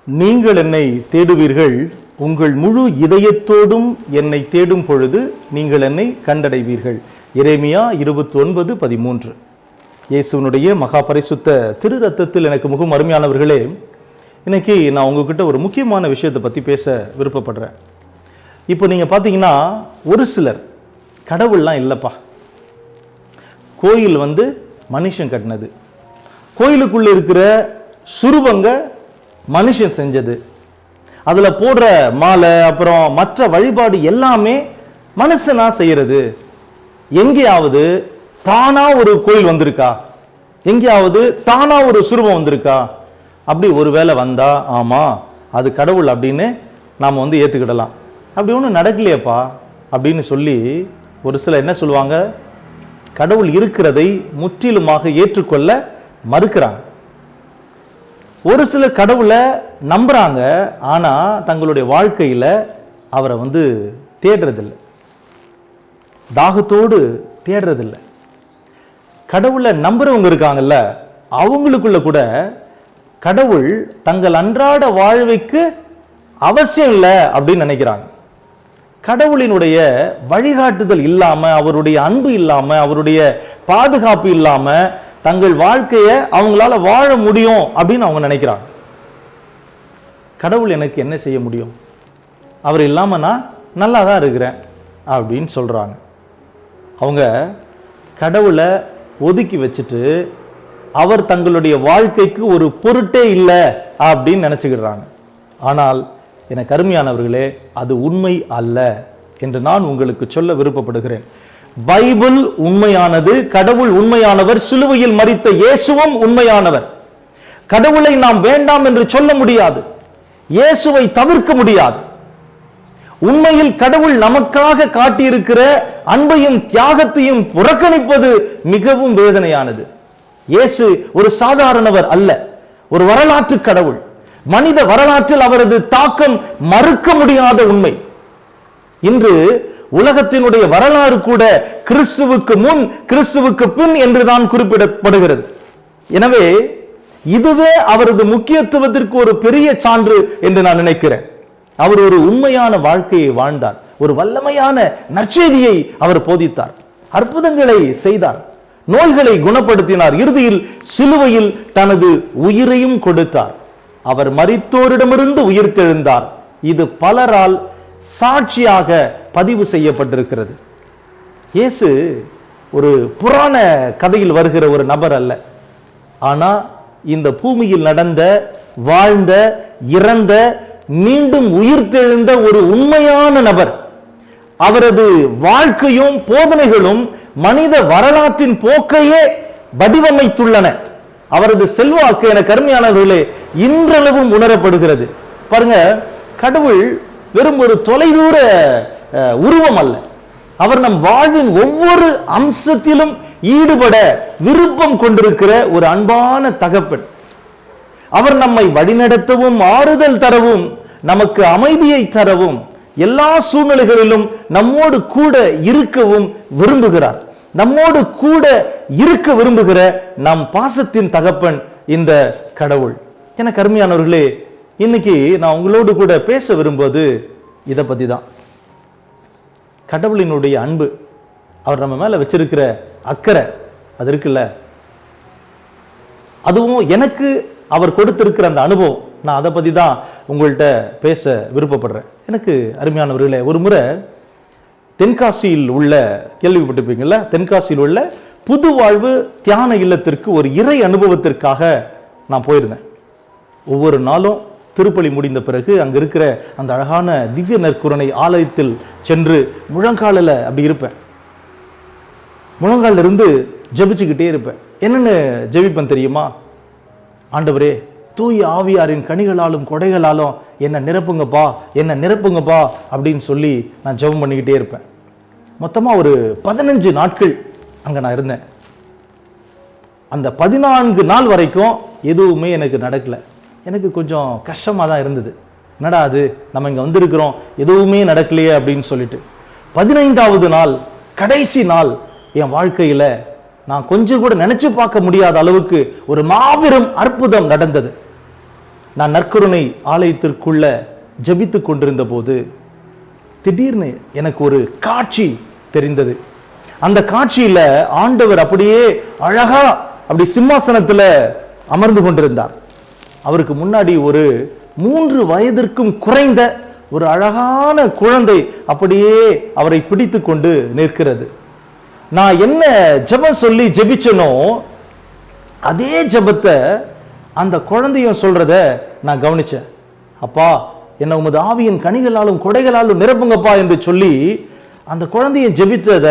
நீங்கள் என்னை தேடுவீர்கள், உங்கள் முழு இதயத்தோடும் என்னை தேடும் பொழுது நீங்கள் என்னை கண்டடைவீர்கள். எரேமியா 29:13. இயேசுனுடைய மகா பரிசுத்த திரு ரத்தத்தில் எனக்கு மிகவும் அருமையானவர்களே, இன்னைக்கு நான் உங்ககிட்ட ஒரு முக்கியமான விஷயத்தை பற்றி பேச விருப்பப்படுறேன். இப்போ நீங்கள் பார்த்தீங்கன்னா, ஒரு சிலர் கடவுள்லாம் இல்லைப்பா, கோயில் மனுஷன் கட்டினது, கோயிலுக்குள்ள இருக்கிற சுரூபங்க மனுஷன் செஞ்சது, அதில் போடுற மாலை அப்புறம் மற்ற வழிபாடு எல்லாமே மனுஷனா செய்யறது. எங்கேயாவது தானா ஒரு கோயில் வந்திருக்கா? எங்கேயாவது தானா ஒரு சுரூபம் வந்திருக்கா? அப்படி ஒருவேளை வந்தா ஆமா அது கடவுள் அப்படின்னு நாம ஏத்துக்கிடலாம். அப்படி ஒன்றும் நடக்கலையப்பா அப்படின்னு சொல்லி ஒரு சிலர் என்ன சொல்லுவாங்க, கடவுள் இருக்கிறதை முற்றிலுமாக ஏற்றுக்கொள்ள மறுக்கிறாங்க. ஒரு சிலர் கடவுளை நம்புறாங்க, ஆனா தங்களுடைய வாழ்க்கையில அவரை தேடுறதில்லை, தாகத்தோடு தேடுறதில்லை. கடவுளை நம்புறவங்க இருக்காங்கல்ல, அவங்களுக்குள்ள கூட கடவுள் தங்கள் அன்றாட வாழ்வைக்கு அவசியம் இல்லை அப்படின்னு நினைக்கிறாங்க. கடவுளினுடைய வழிகாட்டுதல் இல்லாம, அவருடைய அன்பு இல்லாம, அவருடைய பாதுகாப்பு இல்லாம தங்கள் வாழ்க்கையை அவங்களால வாழ முடியும் அப்படின்னு அவங்க நினைக்கிறாங்க. கடவுள் எனக்கு என்ன செய்ய முடியும், அவர் இல்லாம நான் நல்லா தான் இருக்கிறேன் அப்படின்னு சொல்றாங்க. அவங்க கடவுளை ஒதுக்கி வச்சுட்டு அவர் தங்களுடைய வாழ்க்கைக்கு ஒரு பொருட்டே இல்லை அப்படின்னு நினைச்சுக்கிறாங்க. ஆனால் எனக்கு அருமையானவர்களே, அது உண்மை அல்ல என்று நான் உங்களுக்கு சொல்ல விருப்பப்படுகிறேன். பைபிள் உண்மையானது, கடவுள் உண்மையானவர், சிலுவையில் மரித்த இயேசுவும் உண்மையானவர். கடவுளை நாம் வேண்டாம் என்று சொல்ல முடியாது, இயேசுவை தவிர்க்க முடியாது. உண்மையில் கடவுள் நமக்காக காட்டியிருக்கிற அன்பையும் தியாகத்தையும் புறக்கணிப்பது மிகவும் வேதனையானது. இயேசு ஒரு சாதாரணவர் அல்ல, ஒரு வரலாற்று கடவுள். மனித வரலாற்றில் அவரது தாக்கம் மறுக்க முடியாத உண்மை. இன்று உலகத்தினுடைய வரலாறு கூட கிறிஸ்துவுக்கு முன் கிறிஸ்துவுக்கு பின் என்றுதான் குறிப்பிடப்படுகிறது. எனவே இதுவே அவரது முக்கியத்துவத்திற்கு ஒரு பெரிய சான்று என்று நான் நினைக்கிறேன். அவர் ஒரு உண்மையான வாழ்க்கையை வாழ்ந்தார், ஒரு வல்லமையான நற்செய்தியை அவர் போதித்தார், அற்புதங்களை செய்தார், நோய்களை குணப்படுத்தினார், இறுதியில் சிலுவையில் தனது உயிரையும் கொடுத்தார். அவர் மரித்தோரிடமிருந்து உயிர்த்தெழுந்தார். இது பலரால் சாட்சியாக பதிவு செய்யப்பட்டிருக்கிறது. இயேசு ஒரு புராண கதையில் வருகிற ஒரு நபர் அல்ல, ஆனா இந்த பூமியில் நடந்த, வாழ்ந்த, இறந்த, மீண்டும் உயிர்த்தெழுந்த ஒரு உண்மையான நபர். அவரது வாழ்க்கையும் போதனைகளும் மனித வரலாற்றின் போக்கையே வடிவமைத்துள்ளன. அவரது செல்வாக்கு எனக்கு அருமையானவர்களே இன்றளவும் உணரப்படுகிறது. பாருங்க, கடவுள் வெறும் ஒரு தொலைதூர உருவம் அல்ல, அவர் நம் வாழ்வின் ஒவ்வொரு அம்சத்திலும் ஈடுபட விருப்பம் கொண்டிருக்கிற ஒரு அன்பான தகப்பன். அவர் நம்மை வழிநடத்தவும், ஆறுதல் தரவும், நமக்கு அமைதியை தரவும், எல்லா சூழ்நிலைகளிலும் நம்மோடு கூட இருக்கவும் விரும்புகிறார். நம்மோடு கூட இருக்க விரும்புகிற நம் பாசத்தின் தகப்பன் இந்த கடவுள். எனக்கு அருமையானவர்களே, இன்னைக்கு நான் உங்களோடு கூட பேச விரும்புவது இதை பத்தி தான். கடவுளினுடைய அன்பு, அவர் நம்ம மேல வச்சிருக்கிற அக்கறை, அது இருக்குல்ல, அதுவும் எனக்கு அவர் கொடுத்திருக்கிற அந்த அனுபவம், நான் அதை பத்தி தான் உங்கள்கிட்ட பேச விருப்பப்படுறேன். எனக்கு அருமையானவர்களே, ஒரு முறை தென்காசியில் உள்ள, கேள்விப்பட்டிருப்பீங்கல்ல, தென்காசியில் உள்ள புது வாழ்வு தியான இல்லத்திற்கு ஒரு இறை அனுபவத்திற்காக நான் போயிருந்தேன். ஒவ்வொரு நாளும் திருப்பலி முடிந்த பிறகு அங்க இருக்கிற அந்த அழகான திவ்ய நற்கருணை ஆலயத்தில் சென்று முழங்காலில் அப்படி இருப்பேன். முழங்காலில் இருந்து ஜெபிச்சுக்கிட்டே இருப்பேன். என்னன்னு ஜெபிப்பேன் தெரியுமா? ஆண்டவரே, தூய ஆவியாரின் கனிகளாலும் கொடைகளாலும் என்ன நிரப்புங்கப்பா, என்ன நிரப்புங்கப்பா அப்படின்னு சொல்லி நான் ஜெபம் பண்ணிக்கிட்டே இருப்பேன். மொத்தமா ஒரு 15 நாட்கள் அங்க நான் இருந்தேன். அந்த 14 நாள் வரைக்கும் எதுவுமே எனக்கு நடக்கல. எனக்கு கொஞ்சம் கஷ்டமா தான் இருந்தது. என்னடா அது, நம்ம இங்க வந்திருக்கிறோம், எதுவுமே நடக்கலையே அப்படின்னு சொல்லிட்டு. 15வது நாள், கடைசி நாள், என் வாழ்க்கையில நான் கொஞ்சம் கூட நினைச்சு பார்க்க முடியாத அளவுக்கு ஒரு மாபெரும் அற்புதம் நடந்தது. நான் நற்கருணை ஆலயத்திற்குள்ள ஜெபித்து கொண்டிருந்த போது திடீர்னு எனக்கு ஒரு காட்சி தெரிந்தது. அந்த காட்சியில ஆண்டவர் அப்படியே அழகா அப்படி சிம்மாசனத்துல அமர்ந்து கொண்டிருந்தார். அவருக்கு முன்னாடி ஒரு 3 வயதிற்கும் குறைந்த ஒரு அழகான குழந்தை அப்படியே அவரை பிடித்து கொண்டு நிற்கிறது. நான் என்ன ஜெபம் சொல்லி ஜெபிச்சனோ அதே ஜெபத்தை அந்த குழந்தையும் சொல்றத நான் கவனிச்சேன். அப்பா, என்ன உமது ஆவியின் கனிகளாலும் கொடைகளாலும் நிரப்புங்கப்பா என்று சொல்லி அந்த குழந்தையை ஜெபித்தத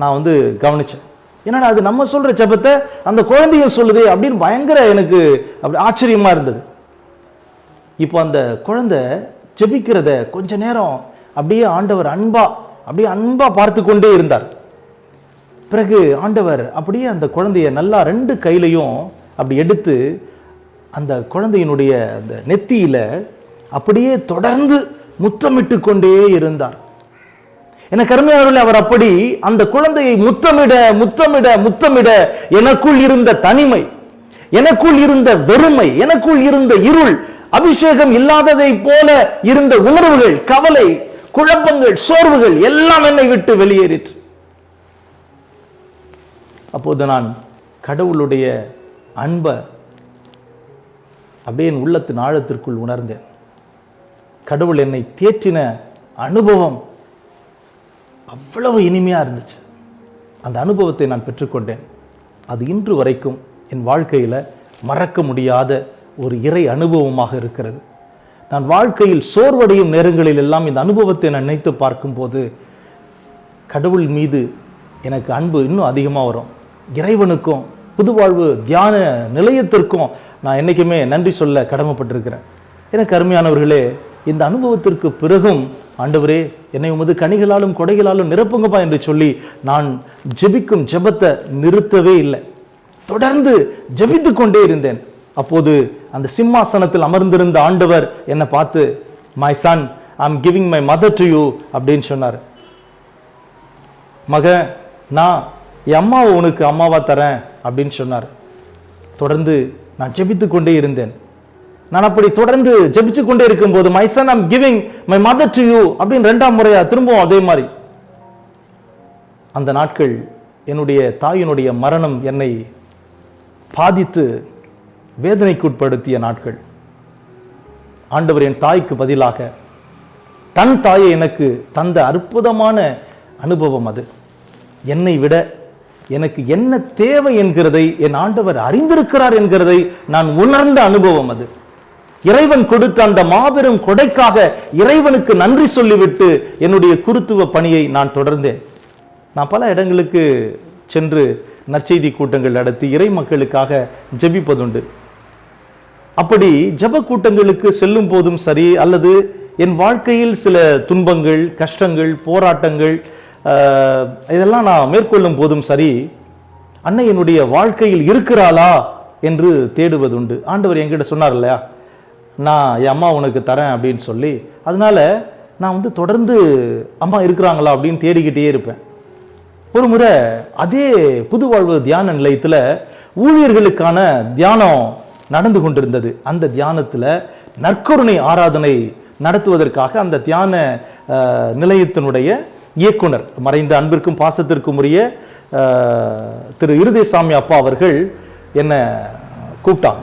நான் கவனிச்சேன். ஏன்னா அது நம்ம சொல்ற ஜெபத்தை அந்த குழந்தையும் சொல்லுது அப்படின்னு பயங்கர எனக்கு அப்படி ஆச்சரியமா இருந்தது. இப்போ அந்த குழந்தை ஜெபிக்கிறத கொஞ்ச நேரம் அப்படியே ஆண்டவர் அன்பா பார்த்து கொண்டே இருந்தார். பிறகு ஆண்டவர் அப்படியே அந்த குழந்தைய நல்லா 2 கையிலையும் அப்படி எடுத்து அந்த குழந்தையினுடைய அந்த நெத்தியில அப்படியே தொடர்ந்து முத்தமிட்டு கொண்டே இருந்தார். எனக்கு அருமையானவர்களே, அவர் அப்படி அந்த குழந்தையை முத்தமிட முத்தமிட முத்தமிட எனக்குள் இருந்த தனிமை, எனக்குள் இருந்த வெறுமை, எனக்குள் இருந்த இருள், அபிஷேகம் இல்லாததை போல இருந்த உணர்வுகள், கவலை, குழப்பங்கள், சோர்வுகள் எல்லாம் என்னை விட்டு வெளியேறிற்று. அப்போது நான் கடவுளுடைய அன்பை அப்படியே என் உள்ளத்தின் ஆழத்திற்குள் உணர்ந்தேன். கடவுள் என்னை தேற்றின அனுபவம் அவ்வளவு இனிமையா இருந்துச்சு. அந்த அனுபவத்தை நான் பெற்றுக்கொண்டேன். அது இன்று வரைக்கும் என் வாழ்க்கையில மறக்க முடியாத ஒரு இறை அனுபவமாக இருக்கிறது. நான் வாழ்க்கையில் சோர்வடையும் நேரங்களில் எல்லாம் இந்த அனுபவத்தை நான் நினைத்து பார்க்கும்போது கடவுள் மீது எனக்கு அன்பு இன்னும் அதிகமாக வரும். இறைவனுக்கும் புதுவாழ்வு தியான நிலையத்திற்கும் நான் என்றைக்குமே நன்றி சொல்ல கடமைப்பட்டிருக்கிறேன். எனக்கு அருமையானவர்களே, இந்த அனுபவத்திற்கு பிறகும் ஆண்டவரே, என்னை உமது கனிகளாலும் கொடைகளாலும் நிரப்புங்கப்பா என்று சொல்லி நான் ஜெபிக்கும் ஜெபத்தை நிறுத்தவே இல்லை. தொடர்ந்து ஜெபித்து கொண்டே இருந்தேன். அப்போது அந்த சிம்மாசனத்தில் அமர்ந்திருந்த ஆண்டவர் என்னை பார்த்து, my son, I am giving my mother to you அப்படின்னு சொன்னார். மகன், நான் என் அம்மாவை உனக்கு அம்மாவா தரேன் அப்படின்னு சொன்னார். தொடர்ந்து நான் ஜெபித்து கொண்டே இருந்தேன். நான் அப்படி தொடர்ந்து ஜெபிச்சு கொண்டே இருக்கும் போது my son, I am giving my mother to you அப்படின்னு 2ஆம் முறையா திரும்பவும் அதே மாதிரி. அந்த நாட்கள் என்னுடைய தாயினுடைய மரணம் என்னை பாதித்து வேதனைக்குட்படுத்திய நாட்கள். ஆண்டவர் என் தாய்க்கு பதிலாக தன் தாயை எனக்கு தந்த அற்புதமான அனுபவம் அது. என்னை விட எனக்கு என்ன தேவை என்கிறதை என் ஆண்டவர் அறிந்திருக்கிறார் என்கிறதை நான் உணர்ந்த அனுபவம் அது. இறைவன் கொடுத்த அந்த மாபெரும் கொடைக்காக இறைவனுக்கு நன்றி சொல்லிவிட்டு என்னுடைய குருத்துவ பணியை நான் தொடர்ந்தேன். நான் பல இடங்களுக்கு சென்று நற்செய்தி கூட்டங்கள் நடத்தி இறை மக்களுக்காக ஜெபிப்பதுண்டு. அப்படி ஜெப கூட்டங்களுக்கு செல்லும் போதும் சரி, அல்லது என் வாழ்க்கையில் சில துன்பங்கள், கஷ்டங்கள், போராட்டங்கள் இதெல்லாம் நான் மேற்கொள்ளும் போதும் சரி, அன்னை என்னுடைய வாழ்க்கையில் இருக்கிறாளா என்று தேடுவதுண்டு. ஆண்டவர் என்கிட்ட சொன்னார் இல்லையா, நான் என் அம்மா உனக்கு தரேன் அப்படின்னு சொல்லி, அதனால நான் தொடர்ந்து அம்மா இருக்கிறாங்களா அப்படின்னு தேடிக்கிட்டே இருப்பேன். ஒரு முறை அதே புதுவாழ்வு தியான நிலையத்தில் ஊழியர்களுக்கான தியானம் நடந்து கொண்டிருந்தது. அந்த தியானத்தில் நற்கருணை ஆராதனை நடத்துவதற்காக அந்த தியான நிலையத்தினுடைய இயக்குனர், மறைந்த அன்பிற்கும் பாசத்திற்கும் உரிய திரு இருதயசாமி அப்பா அவர்கள் என்னை கூப்பிட்டாங்க.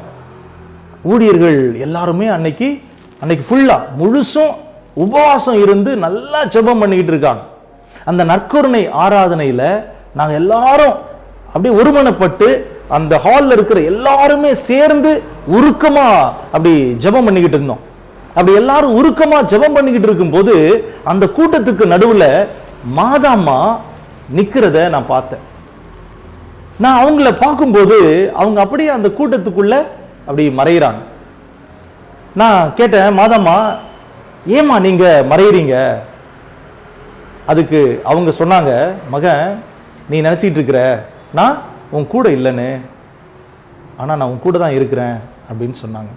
ஊழியர்கள் எல்லாருமே அன்னைக்கு ஃபுல்லா முழுசும் உபவாசம் இருந்து நல்லா ஜெபம் பண்ணிக்கிட்டு இருக்காங்க. அந்த நற்கருணை ஆராதனையில நாங்க எல்லாரும் அப்படியே ஒருமனப்பட்டு அந்த ஹால்ல இருக்கிற எல்லாருமே சேர்ந்து உருக்கமா அப்படி ஜெபம் பண்ணிக்கிட்டு இருந்தோம். அப்படி எல்லாரும் உருக்கமா ஜெபம் பண்ணிக்கிட்டு இருக்கும் போது அந்த கூட்டத்துக்கு நடுவுல மாதாம்மா நிக்கிறத நான் பார்த்தேன். நான் அவங்கள பார்க்கும்போது அவங்க அப்படியே அந்த கூட்டத்துக்குள்ள அப்படி மறையிறாங்க. நான் கேட்டேன், மாதாம்மா ஏமா நீங்க மறையிறீங்க? அதுக்கு அவங்க சொன்னாங்க, மகன் நீ நினைச்சிட்டு இருக்கிற நான் உன் கூட இல்லைன்னு, ஆனா நான் உன் கூட தான் இருக்கிறேன் அப்படின்னு சொன்னாங்க.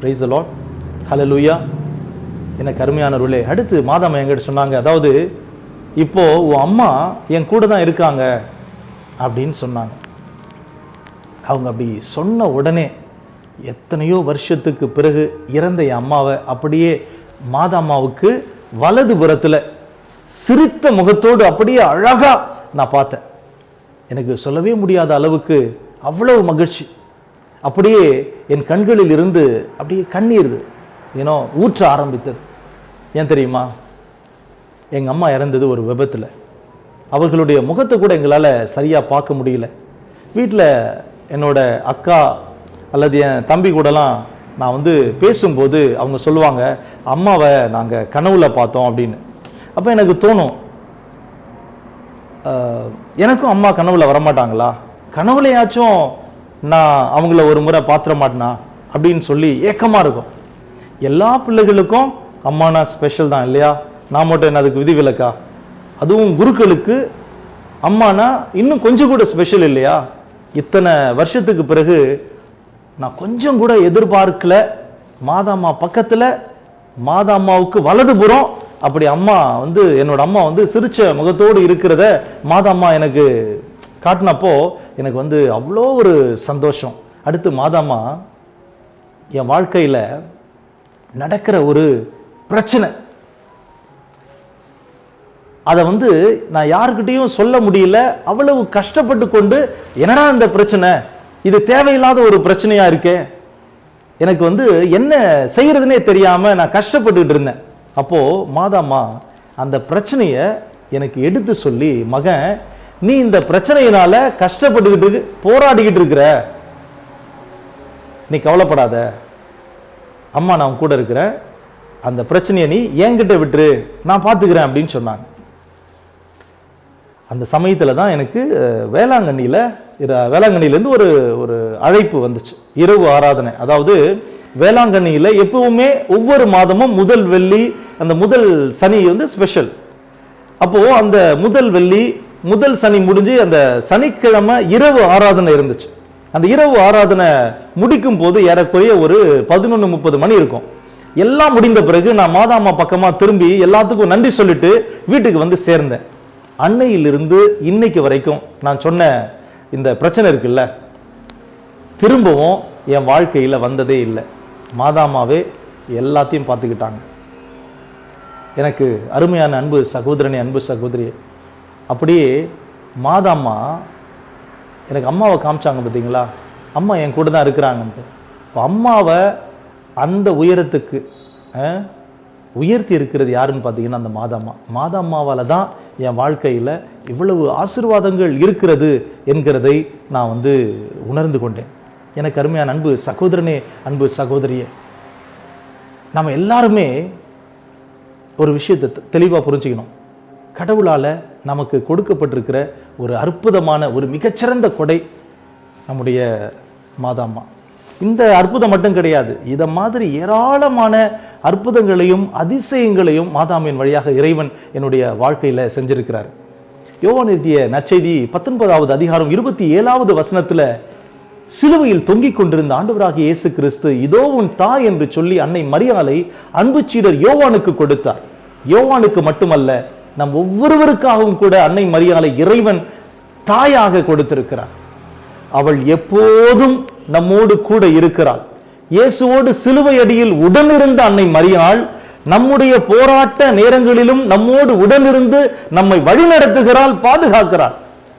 பிரைஸ் தி லார்ட், ஹல்லேலூயா. எனக்கு அருமையானவர்களே, அடுத்து மாதாம்மா என்கிட்ட சொன்னாங்க, அதாவது இப்போ உன் அம்மா என் கூட தான் இருக்காங்க அப்படின்னு சொன்னாங்க. அவங்க அப்படி சொன்ன உடனே எத்தனையோ வருஷத்துக்கு பிறகு இறந்த என் அம்மாவை அப்படியே மாதாம்மாவுக்கு வலது புறத்தில் சிரித்த முகத்தோடு அப்படியே அழகா நான் பார்த்தேன். எனக்கு சொல்லவே முடியாத அளவுக்கு அவ்வளவு மகிழ்ச்சி. அப்படியே என் கண்களில் இருந்து அப்படியே கண்ணீர் ஊற்ற ஆரம்பித்தது. ஏன் தெரியுமா? எங்கள் அம்மா இறந்தது ஒரு விபத்தில். அவர்களுடைய முகத்தை கூட எங்களால் சரியாக பார்க்க முடியல. வீட்டில் என்னோட அக்கா அல்லது என் தம்பி கூடலாம் நான் பேசும்போது அவங்க சொல்லுவாங்க, அம்மாவை நாங்கள் கனவுல பார்த்தோம் அப்படின்னு. அப்போ எனக்கு தோணும், எனக்கும் அம்மா கனவுல வரமாட்டாங்களா? கனவுலையாச்சும் நான் அவங்கள ஒரு முறை பார்த்துட மாட்டேனா அப்படின்னு சொல்லி ஏக்கமாக இருக்கும். எல்லா பிள்ளைகளுக்கும் அம்மானா ஸ்பெஷல் தான் இல்லையா? நான் மட்டும் என்ன அதுக்கு விதிவிலக்கா? அதுவும் குருக்களுக்கு அம்மானா இன்னும் கொஞ்சம் கூட ஸ்பெஷல் இல்லையா? இத்தனை வருஷத்துக்கு பிறகு நான் கொஞ்சம் கூட எதிர்பார்க்கல, மாதாம்மா பக்கத்தில், மாதாம்மாவுக்கு வலதுபுறம் அப்படி அம்மா என்னோட அம்மா சிரிச்ச முகத்தோடு இருக்கிறத மாதாம்மா எனக்கு காட்டினப்போ எனக்கு அவ்வளோ ஒரு சந்தோஷம். அடுத்து மாதாம்மா என் வாழ்க்கையில் நடக்கிற ஒரு பிரச்சனை, அதை நான் யாருக்கிட்டையும் சொல்ல முடியல. அவ்வளவு கஷ்டப்பட்டு கொண்டு, என்னடா இந்த பிரச்சனை, இது தேவையில்லாத ஒரு பிரச்சனையா இருக்கே, எனக்கு என்ன செய்யறதுனே தெரியாம நான் கஷ்டப்பட்டுக்கிட்டு இருந்தேன். அப்போ மாதாம்மா அந்த பிரச்சனைய எனக்கு எடுத்து சொல்லி, மகன் நீ இந்த பிரச்சனையினால கஷ்டப்பட்டுக்கிட்டு போராடிக்கிட்டு இருக்கிற, நீ கவலைப்படாத, அம்மா நான் கூட இருக்கிறேன், அந்த பிரச்சனையை நீ என்கிட்ட விட்டுரு, நான் பார்த்துக்கிறேன் அப்படின்னு சொன்னாங்க. அந்த சமயத்தில் தான் எனக்கு வேளாங்கண்ணிலேருந்து ஒரு ஒரு அழைப்பு வந்துச்சு, இரவு ஆராதனை. அதாவது வேளாங்கண்ணியில் எப்பவுமே ஒவ்வொரு மாதமும் முதல் வெள்ளி, அந்த முதல் சனி ஸ்பெஷல். அப்போ அந்த முதல் வெள்ளி முதல் சனி முடிஞ்சு அந்த சனிக்கிழமை இரவு ஆராதனை இருந்துச்சு. அந்த இரவு ஆராதனை முடிக்கும் போது ஏறக்குறைய ஒரு 11:30 மணி இருக்கும். எல்லாம் முடிந்த பிறகு நான் மாதாம்மா பக்கமா திரும்பி எல்லாத்துக்கும் நன்றி சொல்லிட்டு வீட்டுக்கு சேர்ந்தேன். அன்னையிலிருந்து இன்னைக்கு வரைக்கும் நான் சொன்ன இந்த பிரச்சனை இருக்குல்ல, திரும்பவும் என் வாழ்க்கையில் வந்ததே இல்லை. மாதாம்மாவே எல்லாத்தையும் பார்த்துக்கிட்டாங்க. எனக்கு அருமையான அன்பு சகோதரனே, அன்பு சகோதரி, அப்படியே மாதாம்மா எனக்கு அம்மாவை காமிச்சாங்க பார்த்தீங்களா, அம்மா என் கூட தான் இருக்கிறாங்கன்ட்டு. இப்போ அம்மாவை அந்த உயரத்துக்கு உயர்த்தி இருக்கிறது யாருன்னு பார்த்தீங்கன்னா அந்த மாதாம்மா. மாதாம்மாவால் தான் என் வாழ்க்கையில் இவ்வளவு ஆசீர்வாதங்கள் இருக்கிறது என்கிறதை நான் உணர்ந்து கொண்டேன். எனக்கு அருமையான அன்பு சகோதரனே, அன்பு சகோதரியே, நம்ம எல்லாருமே ஒரு விஷயத்தை தெளிவாக புரிஞ்சுக்கணும். கடவுளால் நமக்கு கொடுக்கப்பட்டிருக்கிற ஒரு அற்புதமான ஒரு மிகச்சிறந்த கொடை நம்முடைய மாதாம்மா. இந்த அற்புதம் மட்டும் கிடையாது, இதை மாதிரி ஏராளமான அற்புதங்களையும் அதிசயங்களையும் மாதாமின் வழியாக இறைவன் என்னுடைய வாழ்க்கையில் செஞ்சிருக்கிறார். யோவான் எழுதிய நற்செய்தி 19வது அதிகாரம் 27வது வசனத்துல, சிலுவையில் தொங்கிக் கொண்டிருந்த ஆண்டவராகிய இயேசு கிறிஸ்து இதோ உன் தாய் என்று சொல்லி அன்னை மரியாளை அன்பு சீடர் யோவானுக்கு கொடுத்தார். யோவானுக்கு மட்டுமல்ல, நம் ஒவ்வொருவருக்காகவும் கூட அன்னை மரியாளை இறைவன் தாயாக கொடுத்திருக்கிறார். அவள் எப்போதும் நம்மோடு கூட இருக்கிறாள். இயேசுவோடு சிலுவை அடியில் உடனிருந்த அன்னை மரியாள் நம்முடைய போராட்ட நேரங்களிலும் நம்மோடு உடனிருந்து நம்மை வழிநடத்துகிறாள், பாதுகாக்கிறாள்.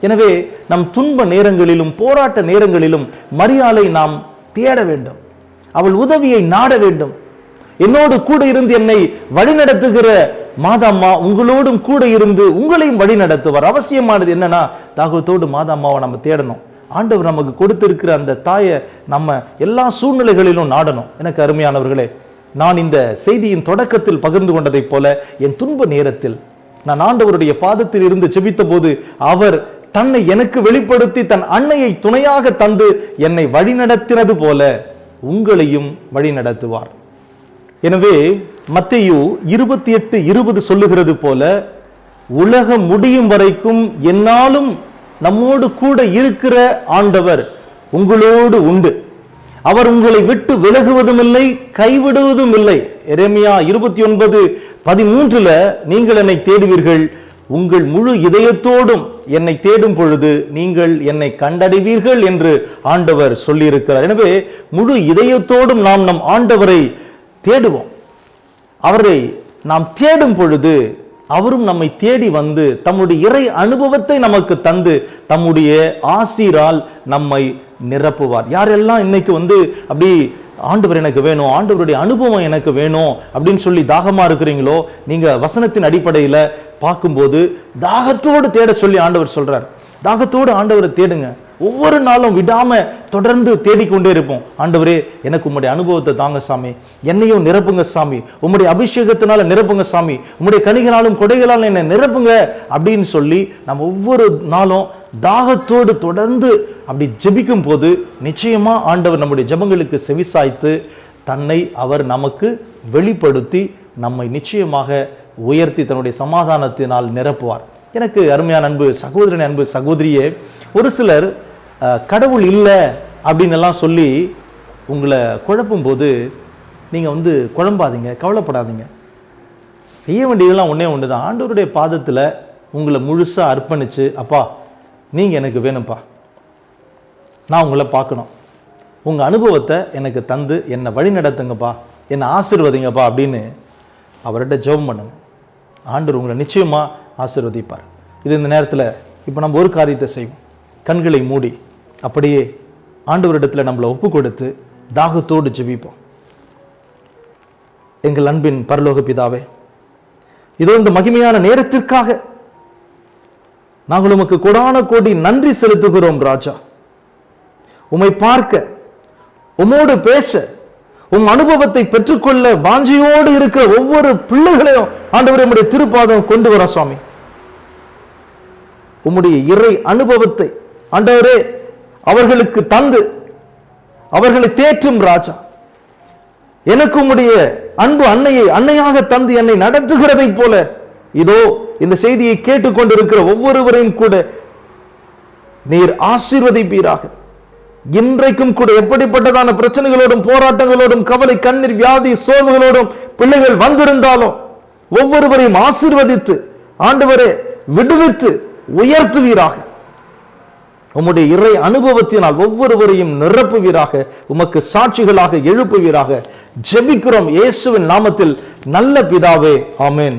எனவே நம் துன்ப நேரங்களிலும் போராட்ட நேரங்களிலும் மரியாளை நாம் தேட வேண்டும், அவள் உதவியை நாட வேண்டும். என்னோடு கூட இருந்து என்னை வழிநடத்துகிற மாதாம்மா உங்களோடும் கூட இருந்து உங்களையும் வழி நடத்துவார். அவசியமானது என்னன்னா, தாகத்தோடு மாதாம்மாவை நம்ம தேடணும். ஆண்டவர் நமக்கு கொடுத்திருக்கிற அந்த தாயை நம்ம எல்லா சூழ்நிலைகளிலும் நாடணும். எனக்கு அருமையானவர்களே, நான் இந்த செய்தியின் தொடக்கத்தில் பகிர்ந்து கொண்டதைப் போல என் துன்ப நேரத்தில் நான் ஆண்டவருடைய பாதத்தில் இருந்து செபித்த போது அவர் தன்னை எனக்கு வெளிப்படுத்தி தன் அன்னையை துணையாக தந்து என்னை வழிநடத்தினது போல உங்களையும் வழிநடத்துவார். எனவே மத்தேயு 28:20 சொல்லுகிறது போல, உலகம் முடியும் வரைக்கும் என்னாலும் நம்மோடு கூட இருக்கிற ஆண்டவர் உங்களோடு உண்டு. அவர் உங்களை விட்டு விலகுவதும் இல்லை, கைவிடுவதும் இல்லை. எரேமியா 29:13 நீங்கள் என்னை தேடுவீர்கள், உங்கள் முழு இதயத்தோடும் என்னை தேடும் பொழுது நீங்கள் என்னை கண்டடைவீர்கள் என்று ஆண்டவர் சொல்லியிருக்கிறார். எனவே முழு இதயத்தோடும் நாம் நம் ஆண்டவரை தேடுவோம். அவரை நாம் தேடும் பொழுது அவரும் நம்மை தேடி வந்து தம்முடைய இறை அனுபவத்தை நமக்கு தந்து தம்முடைய ஆசீரால் நம்மை நிரப்புவார். யாரெல்லாம் இன்னைக்கு அப்படி ஆண்டவர் எனக்கு வேணும், ஆண்டவருடைய அனுபவம் எனக்கு வேணும் அப்படின்னு சொல்லி தாகமா இருக்கிறீங்களோ, நீங்க வசனத்தின் அடிப்படையில பார்க்கும்போது தாகத்தோடு தேட சொல்லி ஆண்டவர் சொல்றார். தாகத்தோடு ஆண்டவரை தேடுங்க. ஒவ்வொரு நாளும் விடாம தொடர்ந்து தேடிக்கொண்டே இருப்போம். ஆண்டவரே, எனக்கு உம்முடைய அனுபவத்தை தாங்க சாமி, என்னையும் நிரப்புங்க சாமி, உம்முடைய அபிஷேகத்தினால நிரப்புங்க சாமி, உம்முடைய கனிகளாலும் கொடைகளாலும் என்னை நிரப்புங்க அப்படின்னு சொல்லி நம்ம ஒவ்வொரு நாளும் தாகத்தோடு தொடர்ந்து அப்படி ஜெபிக்கும் போது நிச்சயமா ஆண்டவர் நம்முடைய ஜெபங்களுக்கு செவிசாய்த்து தன்னை அவர் நமக்கு வெளிப்படுத்தி நம்மை நிச்சயமாக உயர்த்தி தன்னுடைய சமாதானத்தினால் நிரப்புவார். எனக்கு அருமையான அன்பு சகோதரன், அன்பு சகோதரியே, ஒரு சிலர் கடவுள் இல்லை அப்படின்னு எல்லாம் சொல்லி உங்களை குழப்பும் போது நீங்க குழம்பாதீங்க, கவலைப்படாதீங்க. செய்ய வேண்டியதெல்லாம் ஒண்ணே ஒன்று தான். ஆண்டவருடைய பாதத்தில் உங்களை முழுசா அர்ப்பணிச்சு, அப்பா நீங்க எனக்கு வேணும்ப்பா, நான் உங்களை பார்க்கணும், உங்க அனுபவத்தை எனக்கு தந்து என்னை வழி நடத்துங்கப்பா, என்னை ஆசீர்வதிங்கப்பா அப்படின்னு அவர்கிட்ட ஜெபம் பண்ணுங்க. ஆண்டவர் உங்களை நிச்சயமா ஆசீர்வதிப்பார். இது இந்த நேரத்தில் இப்போ நம்ம ஒரு காரியத்தை செய்வோம். கண்களை மூடி அப்படியே ஆண்டவரிடத்துல நம்மளை ஒப்பு கொடுத்து தாகத்தோடு ஜெபிப்போம். எங்கள் அன்பின் பரலோக பிதாவே, இதோ இந்த மகிமையான நேரத்திற்காக நாங்கள் உமக்கு கொடான கோடி நன்றி செலுத்துகிறோம் ராஜா. உம்மை பார்க்க, உம்மோடு பேச, உம் அனுபவத்தை பெற்றுக்கொள்ள வாஞ்சியோடு இருக்கிற ஒவ்வொரு பிள்ளைகளையும் ஆண்டவரே உம்முடைய திருப்பாதம் கொண்டு வர சுவாமி. உம்முடைய இறை அனுபவத்தை ஆண்டவரே அவர்களுக்கு தந்து அவர்களை தேற்றும் ராஜா. எனக்கு உம்முடைய அன்பு அன்னையை அன்னையாக தந்து என்னை நடத்துகிறதை போல இதோ இந்த செய்தியை கேட்டுக்கொண்டிருக்கிற ஒவ்வொருவரையும் கூட நீர் ஆசீர்வதிப்பீராக. இன்றைக்கும் கூட எப்படிப்பட்டதான பிரச்சனைகளோடும் போராட்டங்களோடும் கவலை கண்ணீர் வியாதி சோர்வுகளோடும் பிள்ளைகள் வந்திருந்தாலும் ஒவ்வொருவரையும் ஆசீர்வதித்து ஆண்டவரே விடுவித்து உயர்த்துவீராக. உம்முடைய இறை அனுபவத்தினால் ஒவ்வொருவரையும் நிரப்புவீராக, உமக்கு சாட்சிகளாக எழுப்புவீராக. ஜெபிக்கிறோம் இயேசுவின் நாமத்தில் நல்ல பிதாவே, ஆமென்.